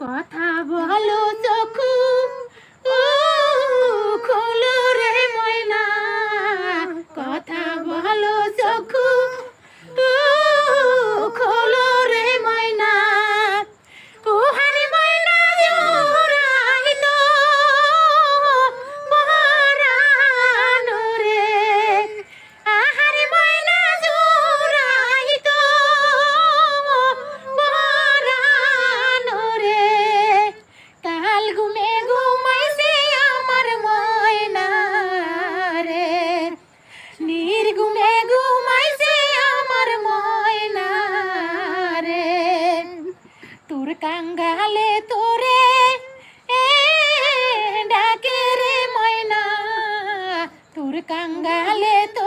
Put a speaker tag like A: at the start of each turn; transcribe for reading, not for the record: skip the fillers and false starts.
A: কথা বলো চক্ষু ও খোলো রে ময়না, কথা বলো চক্ষু ও খোলো রে ময়না। ও হারি ময়না জোড়াইত পরানো রে, আহারি ময়না জোড়াইত পরানো রে। কাল ঘুমে ঘুমাইছে আমার ময়না রে, নির্ঘুমে ঘুমাইছে আমার ময়না রে। তোর কাঙ্গালে তোরে ডাকে রে ময়না, তোর কাঙ্গালে তো